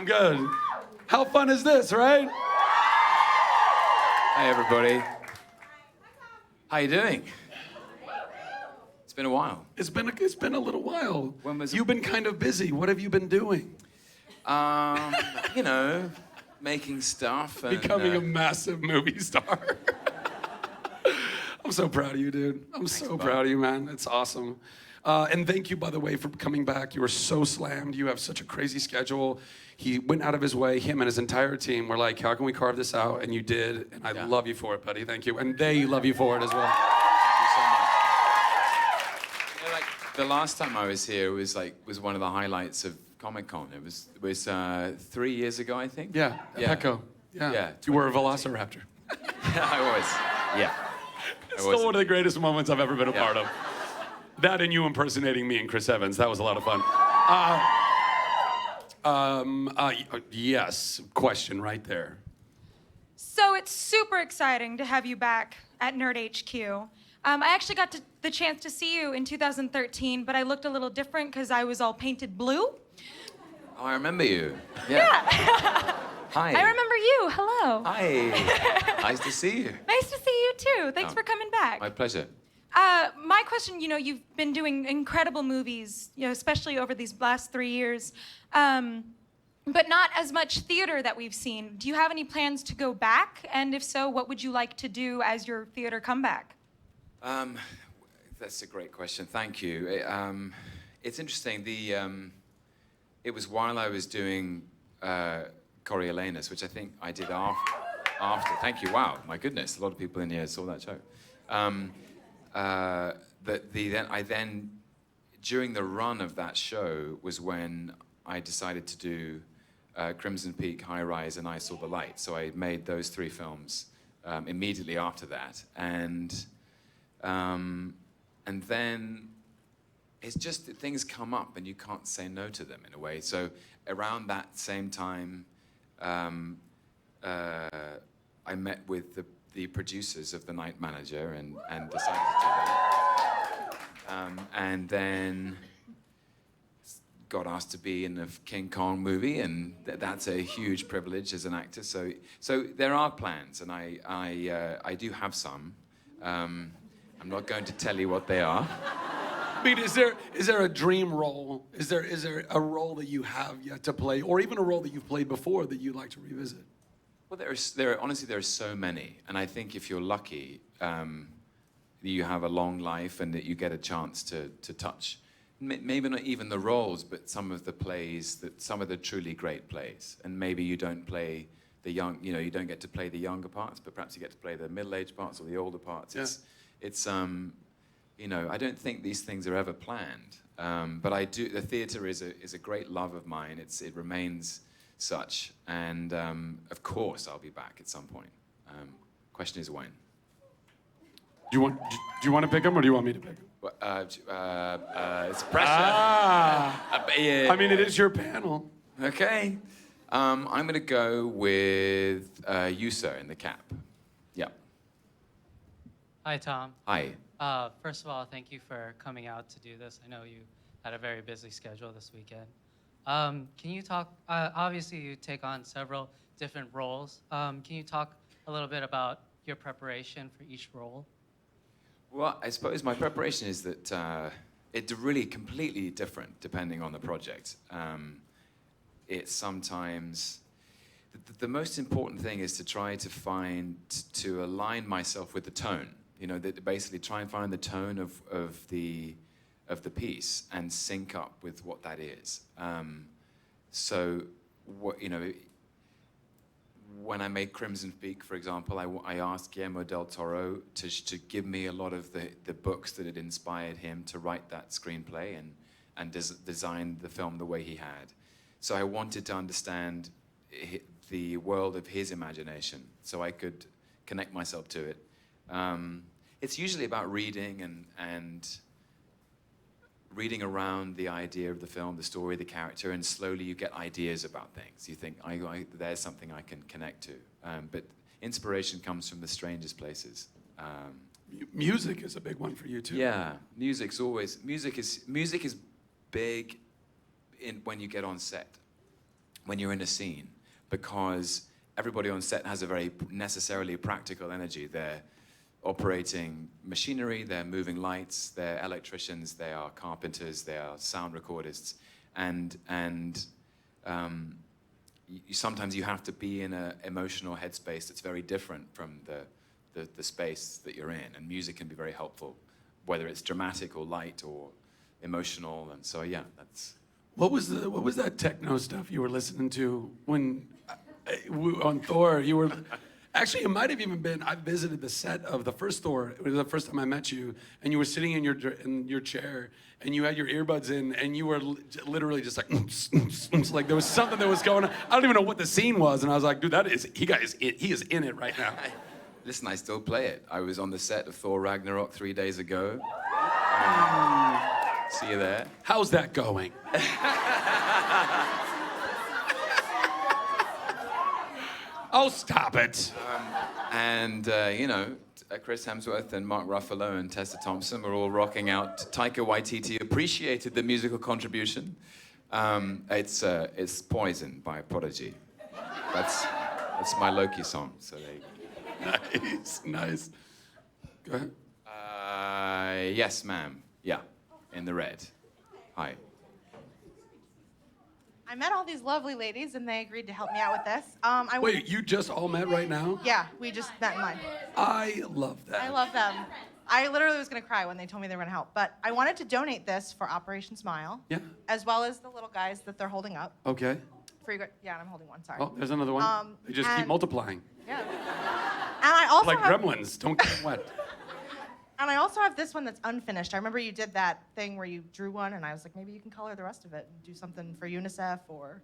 I'm good. How fun is this, right? Hi, everybody. How you doing? It's been a while. It's been a little while. When was it? You've been kind of busy. What have you been doing? You know, making stuff and Becoming a massive movie star. I'm so proud of you, dude. I'm so proud of you, man. It's awesome. And thank you, by the way, for coming back. You were so slammed. You have such a crazy schedule. He went out of his way, him and his entire team were like, how can we carve this out? And you did, and I love you for it, buddy. Thank you. And they love you for it as well. Thank you so much. You know, like, the last time I was here was one of the highlights of Comic-Con. It was 3 years ago, I think. Yeah, Pecco. Yeah. You were a velociraptor. Yeah, I was. Yeah. Still one of the greatest moments I've ever been a part of. That and you impersonating me and Chris Evans. That was a lot of fun. Yes, question right there. So it's super exciting to have you back at Nerd HQ. I actually got the chance to see you in 2013, but I looked a little different because I was all painted blue. Oh, I remember you. Yeah. Hi. I remember you. Hello. Hi. Nice to see you. Nice to see you too. Thanks for coming back. My pleasure. My question, you've been doing incredible movies, especially over these last 3 years, but not as much theater that we've seen. Do you have any plans to go back? And if so, what would you like to do as your theater comeback? That's a great question. Thank you. It's interesting. It was while I was doing Coriolanus, which I think I did after. Thank you. Wow. My goodness. A lot of people in here saw that show. During the run of that show was when I decided to do Crimson Peak, High Rise, and I Saw the Light. So I made those 3 films immediately after that, and then it's just that things come up and you can't say no to them in a way. So around that same time, I met with the producers of The Night Manager and decided to do that. And then got asked to be in the King Kong movie, and that's a huge privilege as an actor. So there are plans, and I do have some. I'm not going to tell you what they are. I mean, is there a dream role? Is there a role that you have yet to play, or even a role that you've played before that you'd like to revisit? Well, honestly, there are so many, and I think if you're lucky, you have a long life and that you get a chance to touch, maybe not even the roles, but some of the plays, some of the truly great plays, and maybe you don't play the young, you don't get to play the younger parts, but perhaps you get to play the middle-aged parts or the older parts. Yeah. I don't think these things are ever planned, but I do. The theater is a great love of mine. It remains such, and of course I'll be back at some point. Question is when. Do you want to pick him, or do you want me to pick him? It's pressure. Yeah. I mean, it is your panel. Okay. I'm going to go with you, sir, in the cap. Yeah. Hi, Tom. Hi. First of all, thank you for coming out to do this. I know you had a very busy schedule this weekend. Can you talk, obviously you take on several different roles. Can you talk a little bit about your preparation for each role? Well, I suppose my preparation is that it's really completely different depending on the project. It's sometimes, the most important thing is to try to align myself with the tone. That basically try and find the tone of the piece and sync up with what that is. When I made Crimson Peak, for example, I asked Guillermo del Toro to give me a lot of the books that had inspired him to write that screenplay and design the film the way he had. So I wanted to understand the world of his imagination so I could connect myself to it. It's usually about reading and reading around the idea of the film, the story, the character, and slowly you get ideas about things. You think, there's something I can connect to. But inspiration comes from the strangest places. Music is a big one for you too. Yeah, music is big when you get on set. when you're in a scene, because everybody on set has a very necessarily practical energy. They're operating machinery, they're moving lights, they're electricians, they are carpenters, they are sound recordists, and sometimes you have to be in an emotional headspace that's very different from the space that you're in, and music can be very helpful, whether it's dramatic or light or emotional, and so yeah, that's... What was that techno stuff you were listening to when on Thor? You were actually, it might have even been. I visited the set of the first Thor. It was the first time I met you, and you were sitting in your chair, and you had your earbuds in, and you were literally just like there was something that was going on. I don't even know what the scene was, and I was like, dude, he is in it right now. Listen, I still play it. I was on the set of Thor Ragnarok 3 days ago. See you there. How's that going? Oh, stop it. Chris Hemsworth and Mark Ruffalo and Tessa Thompson were all rocking out. Taika Waititi appreciated the musical contribution. It's Poison by Prodigy. That's my Loki song. So there you go. Nice. Go ahead. Yes, ma'am. Yeah, in the red. Hi. I met all these lovely ladies, and they agreed to help me out with this. Wait, you just all met right now? Yeah, we just met in line. I love that. I love them. I literally was going to cry when they told me they were going to help. But I wanted to donate this for Operation Smile. Yeah. As well as the little guys that they're holding up. Okay. Yeah, I'm holding one, sorry. Oh, there's another one. They just keep and- multiplying. Yeah. And I also Like have, gremlins. Don't get them wet. And I also have this one that's unfinished. I remember you did that thing where you drew one, and I was like, maybe you can color the rest of it and do something for UNICEF or...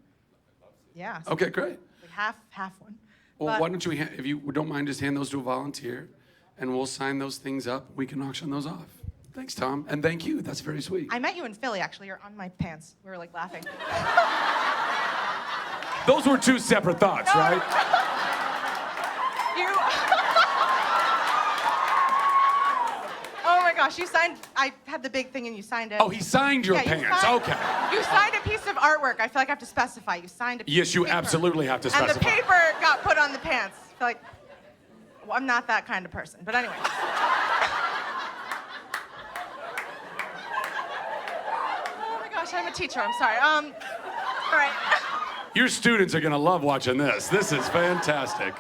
Yeah. So Okay, great. like half one. Well, But- why don't you, if you don't mind, just hand those to a volunteer, and we'll sign those things up. We can auction those off. Thanks, Tom, and thank you. That's very sweet. I met you in Philly, actually. You're on my pants. We were like laughing. Those were two separate thoughts, right? You. Oh my gosh, you signed. I had the big thing and you signed it. Oh, he signed your Yeah, you pants. signed- Okay. You signed a piece of artwork. I feel like I have to specify. You signed a piece Yes, of you paper. absolutely have to And the specify. paper got put on the pants. I feel like, well, I'm not that kind of person. But anyway. Oh my gosh, I'm a teacher. I'm sorry. All right. Your students are gonna love watching this. This is fantastic.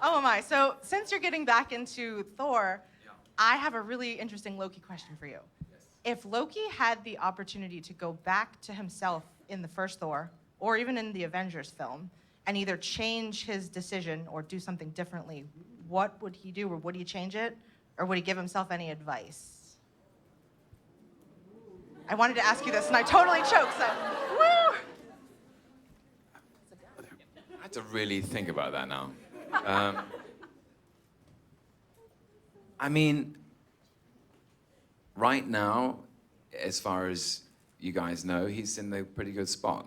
Oh my. So since you're getting back into Thor, I have a really interesting Loki question for you. If Loki had the opportunity to go back to himself in the first Thor, or even in the Avengers film, and either change his decision or do something differently, what would he do? Or would he change it? Or would he give himself any advice? I wanted to ask you this, and I totally choked, so woo! I have to really think about that now. I mean, right now, as far as you guys know, he's in a pretty good spot.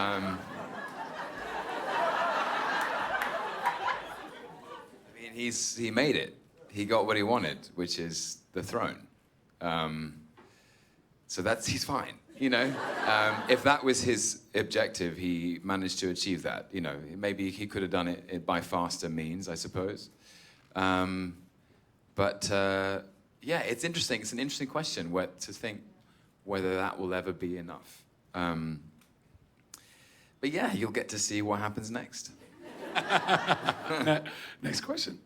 I mean, he made it. He got what he wanted, which is the throne. So he's fine. You know, if that was his objective, he managed to achieve that. You know, maybe he could have done it by faster means, I suppose. Yeah, it's interesting. It's an interesting question to think whether that will ever be enough. But yeah, you'll get to see what happens next. Next question.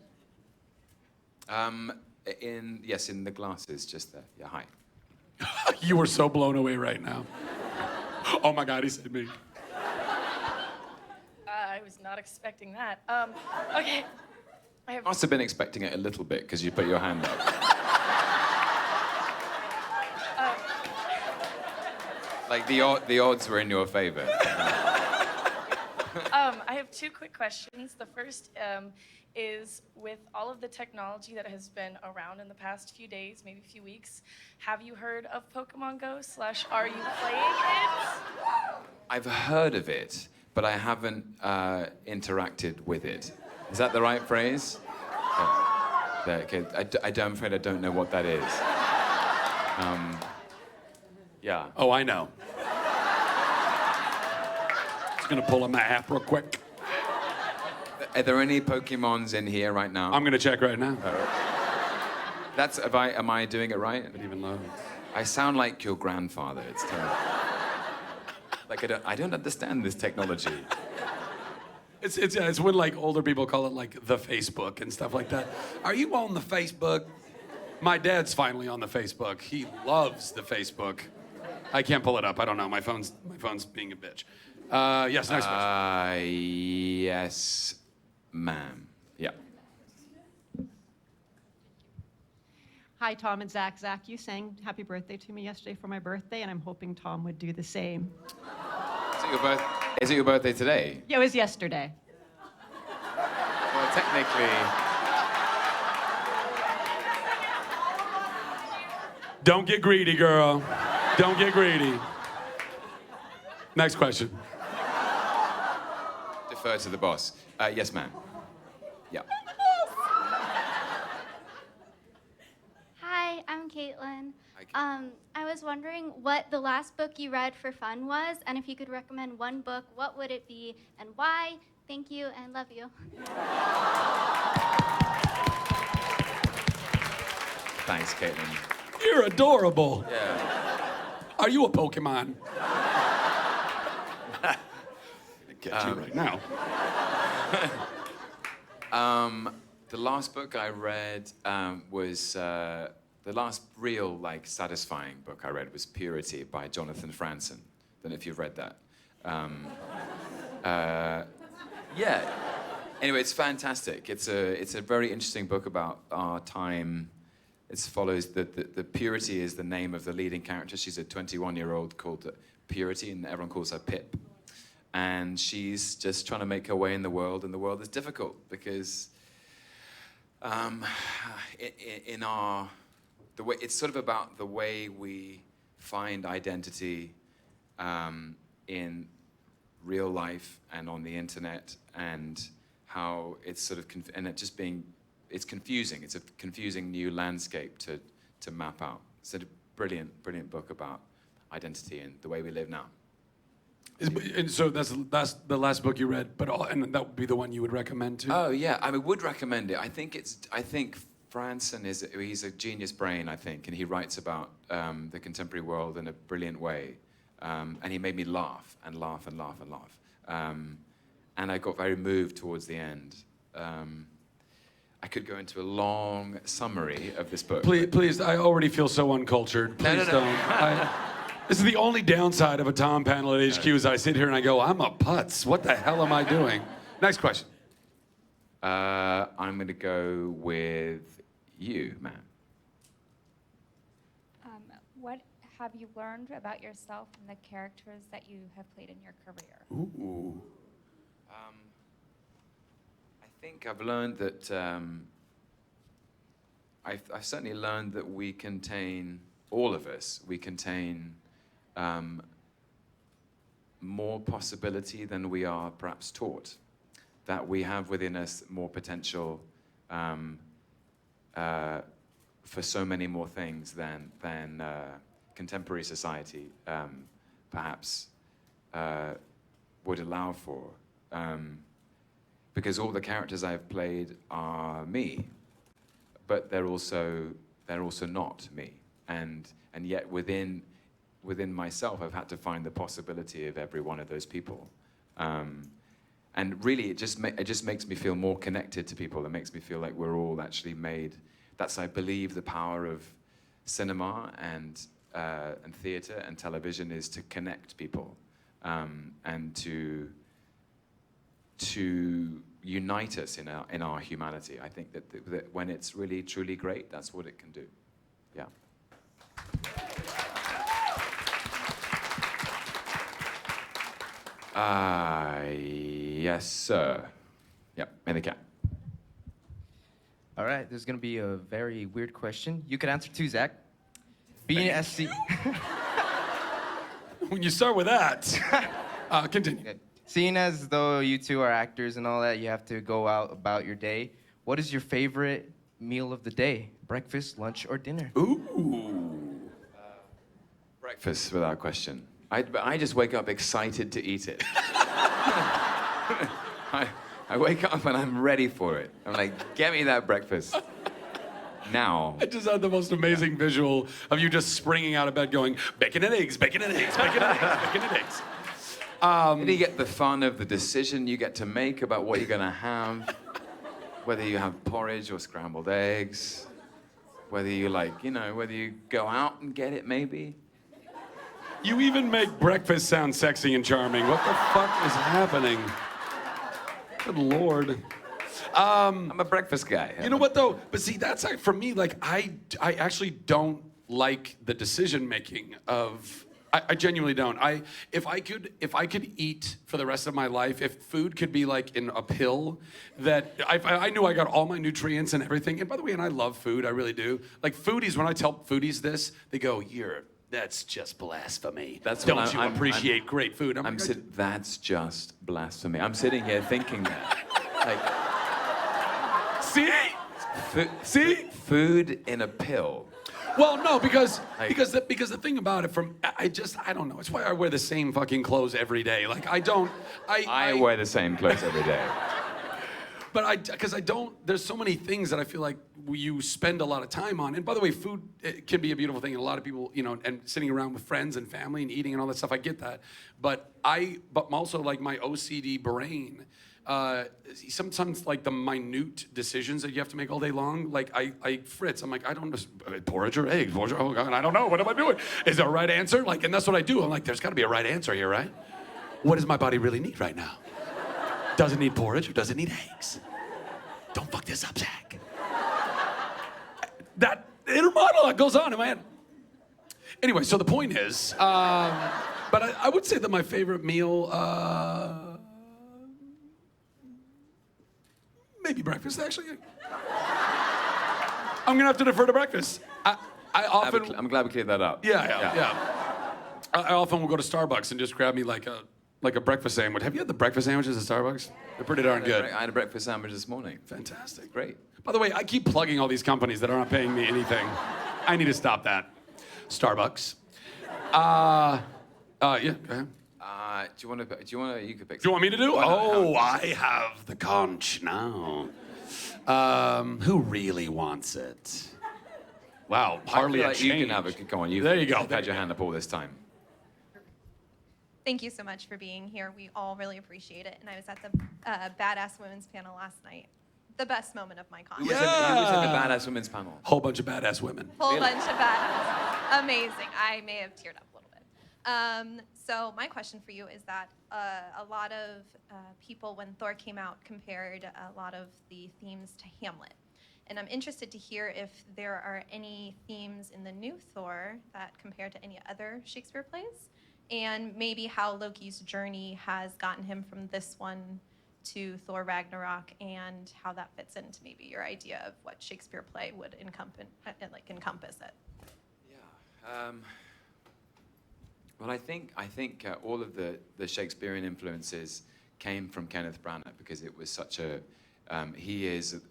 In the glasses, just there. Yeah, hi. You were so blown away right now. Oh my God, he said me. I was not expecting that. Okay. I have Must have been expecting it a little bit because you put your hand up. Like the odds were in your favor. I have two quick questions. The first is with all of the technology that has been around in the past few days, maybe a few weeks, have you heard of Pokemon Go / are you playing it? I've heard of it, but I haven't interacted with it. Is that the right phrase? Okay. I'm afraid I don't know what that is. Yeah. Oh, I know. Just gonna pull up my app real quick. Are there any Pokemons in here right now? I'm gonna check right now. Am I doing it right? It even loads. I sound like your grandfather. It's terrible. Like I don't understand this technology. It's when like older people call it like the Facebook and stuff like that. Are you on the Facebook? My dad's finally on the Facebook. He loves the Facebook. I can't pull it up. I don't know. My phone's being a bitch. Yes, next question. Yes, ma'am. Yeah. Hi, Tom and Zach. Zach, you sang happy birthday to me yesterday for my birthday, and I'm hoping Tom would do the same. Is it your birthday today? Yeah, it was yesterday. Well, technically. Don't get greedy, girl. Don't get greedy. Next question. Defer to the boss. Yes, ma'am. Yeah. Hi, I'm Caitlin. Hi, I was wondering what the last book you read for fun was, and if you could recommend one book, what would it be and why? Thank you and love you. Thanks, Caitlin. You're adorable. Yeah. Are you a Pokemon? Get you right now. The last book I read was the last real satisfying book I read was Purity by Jonathan Franzen. Don't know if you've read that. Yeah. Anyway, it's fantastic. It's a very interesting book about our time. It follows the Purity is the name of the leading character. She's a 21-year-old called Purity, and everyone calls her Pip. And she's just trying to make her way in the world, and the world is difficult because it's sort of about the way we find identity in real life and on the internet, and how it's sort of it's confusing. It's a confusing new landscape to map out. It's a brilliant book about identity and the way we live now. And so that's the last book you read, and that would be the one you would recommend too? Oh yeah, I would recommend it. I think Franzen he's a genius brain, I think, and he writes about the contemporary world in a brilliant way. And he made me laugh and laugh and laugh and laugh. And I got very moved towards the end. I could go into a long summary of this book. Please, I already feel so uncultured. Please No. don't. This is the only downside of a Tom panel at HQ is I sit here and I go, I'm a putz. What the hell am I doing? Next question. I'm going to go with you, ma'am. What have you learned about yourself and the characters that you have played in your career? Ooh. I think I've learned that I've certainly learned that we contain, all of us, we contain more possibility than we are perhaps taught. That we have within us more potential for so many more things than contemporary society perhaps would allow for. Because all the characters I've played are me, but they're also not me, and yet within myself I've had to find the possibility of every one of those people, and really it just makes me feel more connected to people. It makes me feel like we're all actually made. That's, I believe, the power of cinema and theatre and television is to connect people, and to unite us in our humanity. I think that when it's really truly great, that's what it can do. Yeah. Yes, sir. Yep, in the cat. All right, this is gonna be a very weird question. You could answer too, Zach. Being an SC. When you start with that, continue. Okay. Seeing as though you two are actors and all that, you have to go out about your day. What is your favorite meal of the day? Breakfast, lunch, or dinner? Ooh. Breakfast, without question. I just wake up excited to eat it. I wake up and I'm ready for it. I'm like, get me that breakfast. Now. I just had the most amazing visual of you just springing out of bed going, bacon and eggs, bacon and eggs, bacon and eggs, bacon and eggs. Then you get the fun of the decision you get to make about what you're gonna have, whether you have porridge or scrambled eggs, whether you whether you go out and get it maybe. You even make breakfast sound sexy and charming. What the fuck is happening? Good Lord. I'm a breakfast guy. You know what though? But see, that's like, for me, like I actually don't like the decision making of. I genuinely don't. If I could eat for the rest of my life, if food could be like in a pill, that I knew I got all my nutrients and everything. And by the way, and I love food, I really do. Like foodies, when I tell foodies this, they go, that's just blasphemy. Don't you appreciate great food? That's just blasphemy. I'm sitting here thinking that. Like, see? Food in a pill. Well, no, because the thing about it, I don't know. It's why I wear the same fucking clothes every day. Like I wear the same clothes every day. But there's so many things that I feel like you spend a lot of time on. And by the way, food, it can be a beautiful thing. And a lot of people, and sitting around with friends and family and eating and all that stuff, I get that. But also like my OCD brain, sometimes like the minute decisions that you have to make all day long, like I fritz. I'm like, I don't know, porridge or eggs, oh God, I don't know, what am I doing? Is there a right answer? Like, and that's what I do. I'm like, there's gotta be a right answer here, right? What does my body really need right now? Does it need porridge or does it need eggs? Don't fuck this up, Zach. That inner monologue goes on in my head. Anyway, so the point is, but I would say that my favorite meal, maybe breakfast, actually. I'm gonna have to defer to breakfast. I'm glad we cleared that up. Yeah. I often will go to Starbucks and just grab me like a breakfast sandwich. Have you had the breakfast sandwiches at Starbucks? They're pretty darn good. I had a breakfast sandwich this morning. Fantastic. Great. By the way, I keep plugging all these companies that aren't paying me anything. I need to stop that. Starbucks. Yeah, go ahead. Do you want to? You could pick. Do you want me to do? Oh, I have the conch now. Who really wants it? Wow, hardly a change. You can have it. Come on, there you go. You've had your hand up all this time. Thank you so much for being here. We all really appreciate it. And I was at the Badass Women's panel last night. The best moment of my con. Who was in the Badass Women's panel? Whole bunch of badass women. Whole bunch of badass. Amazing. I may have teared up a little bit. So my question for you is that a lot of people, when Thor came out, compared a lot of the themes to Hamlet. And I'm interested to hear if there are any themes in the new Thor that compare to any other Shakespeare plays, and maybe how Loki's journey has gotten him from this one to Thor Ragnarok, and how that fits into maybe your idea of what Shakespeare play would encompass it. Yeah. Well, I think all of the Shakespearean influences came from Kenneth Branagh, because it was such a he is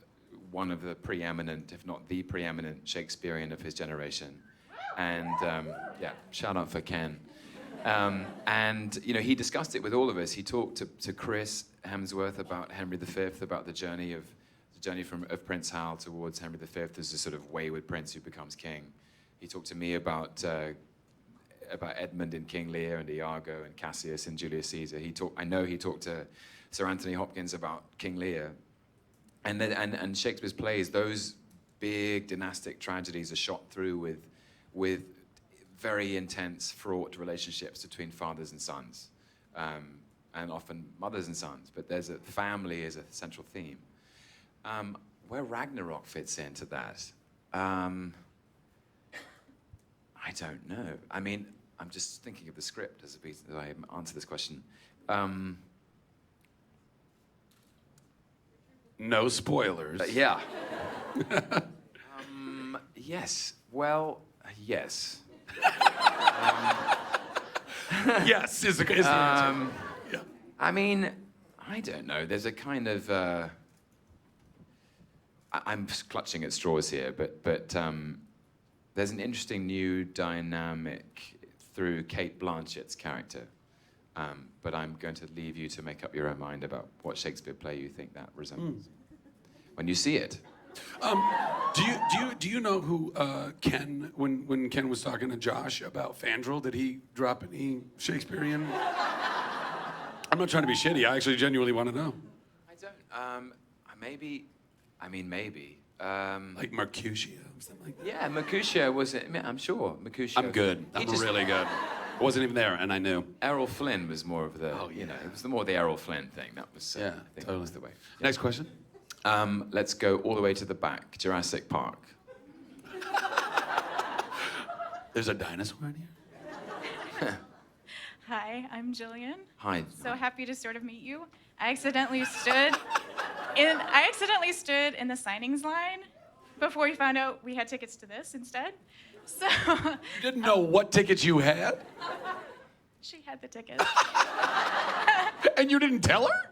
one of the preeminent, if not the preeminent Shakespearean of his generation, and yeah, shout out for Ken. And he discussed it with all of us. He talked to Chris Hemsworth about Henry V, about the journey of Prince Hal towards Henry V as a sort of wayward prince who becomes king. He talked to me about Edmund in King Lear and Iago and Cassius and Julius Caesar. I know he talked to Sir Anthony Hopkins about King Lear, and Shakespeare's plays. Those big dynastic tragedies are shot through with very intense, fraught relationships between fathers and sons, and often mothers and sons. But family is a central theme. Where Ragnarok fits into that, I don't know. I mean, I'm just thinking of the script as I answer this question. No spoilers. Yeah. Yes. Well, yes. Yes is the answer. Yeah. I mean, I don't know. There's a kind of I'm clutching at straws here, but there's an interesting new dynamic through Kate Blanchett's character, But I'm going to leave you to make up your own mind about what Shakespeare play you think that resembles when you see it. Do you know who Ken, when Ken was talking to Josh about Fandral, did he drop any Shakespearean? I'm not trying to be shitty. I actually genuinely want to know. I don't. Maybe. Like Mercutio, something like that. Yeah, Mercutio was. I'm sure Mercutio. I'm good. I'm really good. I wasn't even there, and I knew. Errol Flynn was more of the. You know, it was more the Errol Flynn thing. That was. Yeah, I think totally. that was the way. Next question. Let's go all the way to the back. Jurassic Park. There's a dinosaur in here. Hi, I'm Jillian. Hi. So happy to sort of meet you. I accidentally stood in the signings line before we found out we had tickets to this instead. So You didn't know what tickets you had? she had the tickets. And you didn't tell her?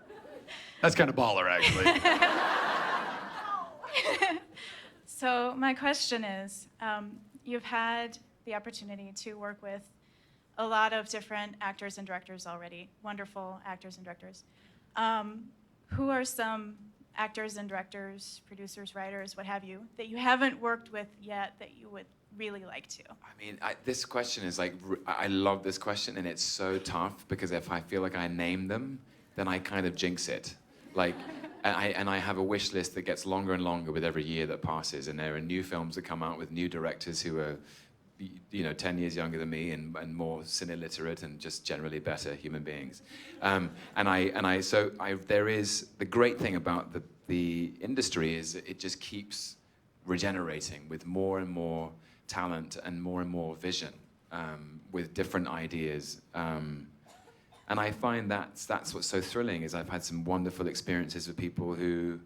That's kind of baller, actually. So my question is, you've had the opportunity to work with a lot of different actors and directors already, wonderful actors and directors. Who are some actors and directors, producers, writers, what have you, that you haven't worked with yet that you would really like to? I mean, this question is like, I love this question, and it's so tough because if I feel like I name them, then I kind of jinx it. Like, and I have a wish list that gets longer and longer with every year that passes, and there are new films that come out with new directors who are, 10 years younger than me and more cine-literate and just generally better human beings. There is, the great thing about the industry is it just keeps regenerating with more and more talent and more vision, with different ideas. And I find that's what's so thrilling is I've had some wonderful experiences with people who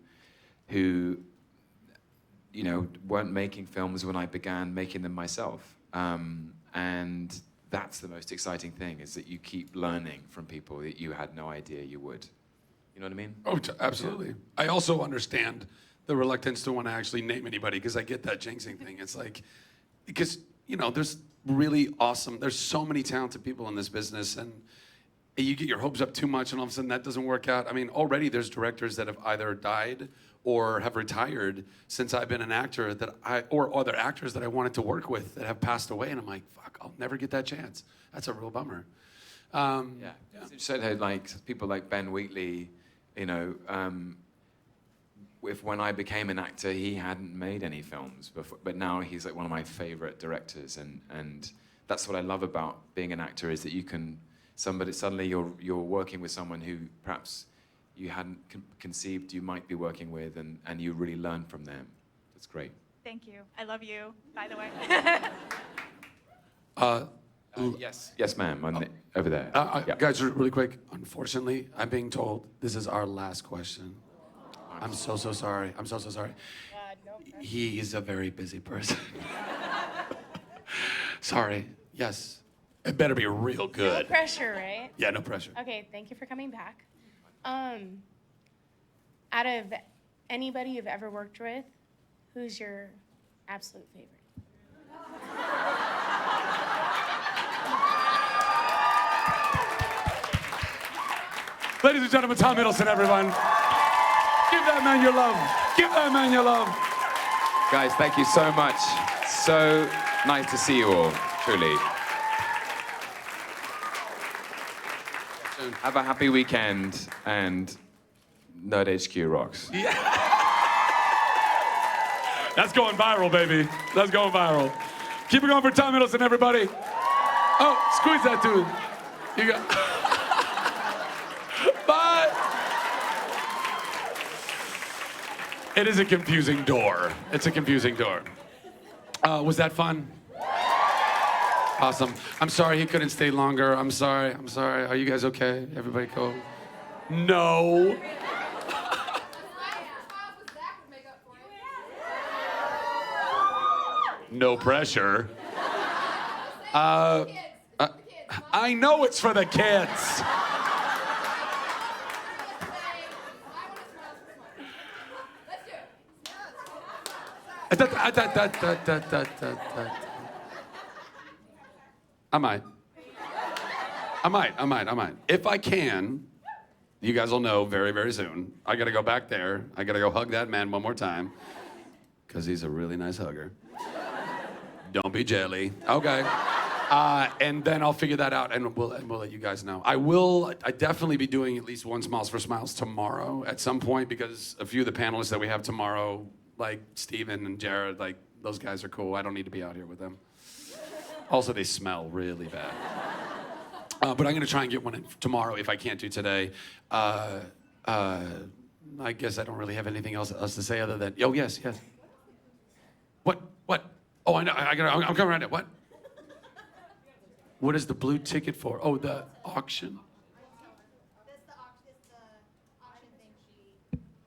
weren't making films when I began making them myself. And that's the most exciting thing is that you keep learning from people that you had no idea you would. You know what I mean? Oh, absolutely. Yeah. I also understand the reluctance to want to actually name anybody because I get that jinxing thing. It's like, because, there's really awesome, there's so many talented people in this business, and you get your hopes up too much and all of a sudden that doesn't work out. I mean, already there's directors that have either died or have retired since I've been an actor or other actors that I wanted to work with that have passed away, and I'm like, fuck, I'll never get that chance. That's a real bummer. Yeah. You said how like people like Ben Wheatley, if when I became an actor, he hadn't made any films before, but now he's like one of my favorite directors, and that's what I love about being an actor is that you can suddenly you're working with someone who perhaps you hadn't conceived you might be working with, and you really learn from them. That's great. Thank you. I love you, by the way. Yes, ma'am. Over there. Yeah. Guys, really quick. Unfortunately, I'm being told this is our last question. I'm so sorry. I'm so sorry. He is a very busy person. Sorry. Yes. It better be real good. No pressure, right? Yeah, no pressure. Okay, thank you for coming back. Out of anybody you've ever worked with, who's your absolute favorite? Ladies and gentlemen, Tom Hiddleston, everyone. Give that man your love. Give that man your love. Guys, thank you so much. So nice to see you all, truly. Have a happy weekend, and Nerd HQ rocks. Yeah. That's going viral, baby. That's going viral. Keep it going for Tom Hiddleston, everybody. Oh, squeeze that dude. You got. Bye. It is a confusing door. It's a confusing door. Was that fun? Awesome. I'm sorry he couldn't stay longer. I'm sorry. Are you guys okay? Everybody cool? No. No pressure. I know it's for the kids. I might. I might. If I can, you guys will know very, very soon. I gotta go back there. I gotta go hug that man one more time, because he's a really nice hugger. Don't be jelly. Okay. And then I'll figure that out, and we'll let you guys know. I definitely be doing at least one Smiles for Smiles tomorrow at some point, because a few of the panelists that we have tomorrow, like Steven and Jared, like those guys are cool. I don't need to be out here with them. Also, they smell really bad. But I'm gonna try and get one in tomorrow if I can't do today. I guess I don't really have anything else to say other than, oh, yes. What? Oh, I know, I'm coming right now. What? What is the blue ticket for? Oh, the auction.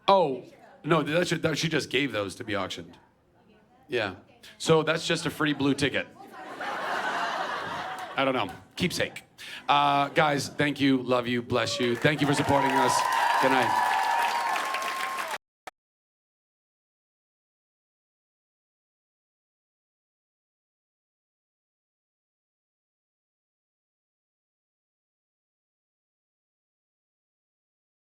Oh, no, she just gave those to be auctioned. Yeah. So that's just a free blue ticket. I don't know. Keepsake. Guys, thank you, love you, bless you. Thank you for supporting us. Good night.